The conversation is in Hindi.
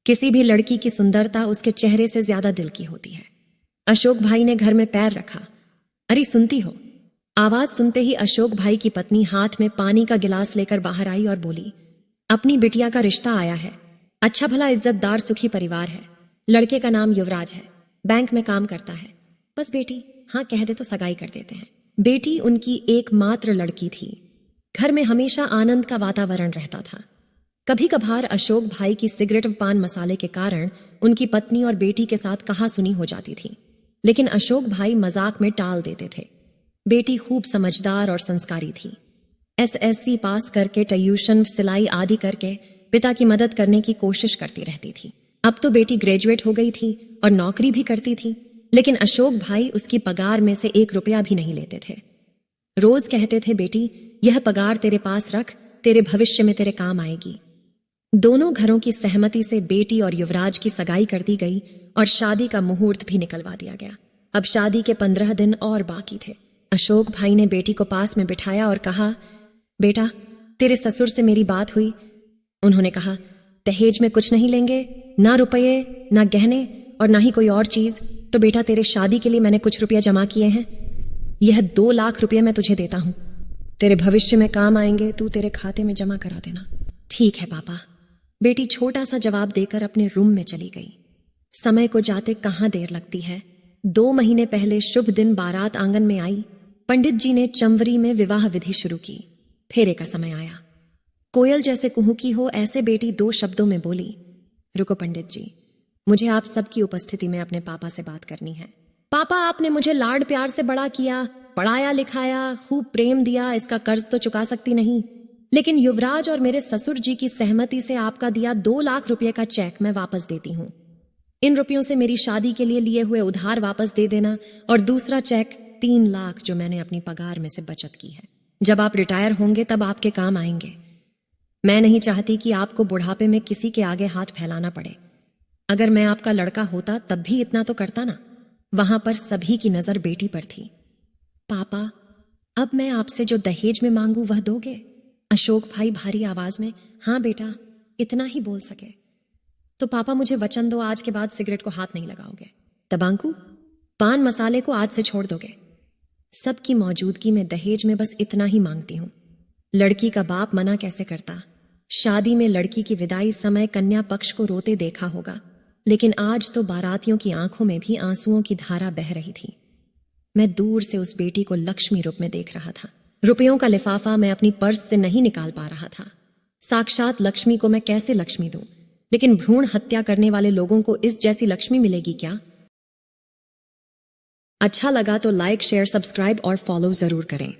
किसी भी लड़की की सुंदरता उसके चेहरे से ज्यादा दिल की होती है। अशोक भाई ने घर में पैर रखा। अरे सुनती हो? आवाज सुनते ही अशोक भाई की पत्नी हाथ में पानी का गिलास लेकर बाहर आई और बोली, अपनी बिटिया का रिश्ता आया है। अच्छा भला इज्जतदार सुखी परिवार है। लड़के का नाम युवराज है, बैंक में काम करता है। बस बेटी हाँ कह दे तो सगाई कर देते हैं। बेटी उनकी एकमात्र लड़की थी। घर में हमेशा आनंद का वातावरण रहता था। कभी कभार अशोक भाई की सिगरेट व पान मसाले के कारण उनकी पत्नी और बेटी के साथ कहासुनी हो जाती थी, लेकिन अशोक भाई मजाक में टाल देते थे। बेटी खूब समझदार और संस्कारी थी। एसएससी पास करके ट्यूशन, सिलाई आदि करके पिता की मदद करने की कोशिश करती रहती थी। अब तो बेटी ग्रेजुएट हो गई थी और नौकरी भी करती थी, लेकिन अशोक भाई उसकी पगार में से 1 रुपया भी नहीं लेते थे। रोज कहते थे, बेटी यह पगार तेरे पास रख, तेरे भविष्य में तेरे काम आएगी। दोनों घरों की सहमति से बेटी और युवराज की सगाई कर दी गई और शादी का मुहूर्त भी निकलवा दिया गया। अब शादी के 15 दिन और बाकी थे। अशोक भाई ने बेटी को पास में बिठाया और कहा, बेटा तेरे ससुर से मेरी बात हुई। उन्होंने कहा, दहेज में कुछ नहीं लेंगे, ना रुपये, ना गहने और ना ही कोई और चीज। तो बेटा तेरे शादी के लिए मैंने कुछ रुपया जमा किए हैं। यह 2 लाख रुपये मैं तुझे देता हूं। तेरे भविष्य में काम आएंगे, तू तेरे खाते में जमा करा देना। ठीक है पापा। बेटी छोटा सा जवाब देकर अपने रूम में चली गई। समय को जाते कहां देर लगती है। 2 महीने पहले शुभ दिन बारात आंगन में आई। पंडित जी ने चंवरी में विवाह विधि शुरू की। फेरे का समय आया। कोयल जैसे कुहुकी हो ऐसे बेटी 2 शब्दों में बोली, रुको पंडित जी, मुझे आप सबकी उपस्थिति में अपने पापा से बात करनी है। पापा आपने मुझे लाड प्यार से बड़ा किया, पढ़ाया लिखाया, खूब प्रेम दिया, इसका कर्ज तो चुका सकती नहीं, लेकिन युवराज और मेरे ससुर जी की सहमति से आपका दिया 2 लाख रुपए का चेक मैं वापस देती हूं। इन रुपयों से मेरी शादी के लिए हुए उधार वापस दे देना और दूसरा चेक 3 लाख जो मैंने अपनी पगार में से बचत की है। जब आप रिटायर होंगे तब आपके काम आएंगे। मैं नहीं चाहती कि आपको बुढ़ापे में किसी के आगे हाथ फैलाना पड़े। अगर मैं आपका लड़का होता तब भी इतना तो करता ना। वहां पर सभी की नजर बेटी पर थी। पापा अब मैं आपसे जो दहेज में मांगू वह दोगे? अशोक भाई भारी आवाज में, हाँ बेटा, इतना ही बोल सके। तो पापा मुझे वचन दो, आज के बाद सिगरेट को हाथ नहीं लगाओगे। तंबाकू, पान मसाले को आज से छोड़ दोगे। सबकी मौजूदगी में दहेज में बस इतना ही मांगती हूं। लड़की का बाप मना कैसे करता? शादी में लड़की की विदाई समय कन्या पक्ष को रोते देखा होगा, लेकिन आज तो बारातियों की आंखों में भी आंसुओं की धारा बह रही थी। मैं दूर से उस बेटी को लक्ष्मी रूप में देख रहा था। रुपयों का लिफाफा मैं अपनी पर्स से नहीं निकाल पा रहा था। साक्षात लक्ष्मी को मैं कैसे लक्ष्मी दूं? लेकिन भ्रूण हत्या करने वाले लोगों को इस जैसी लक्ष्मी मिलेगी क्या? अच्छा लगा तो लाइक, शेयर, सब्सक्राइब और फॉलो जरूर करें।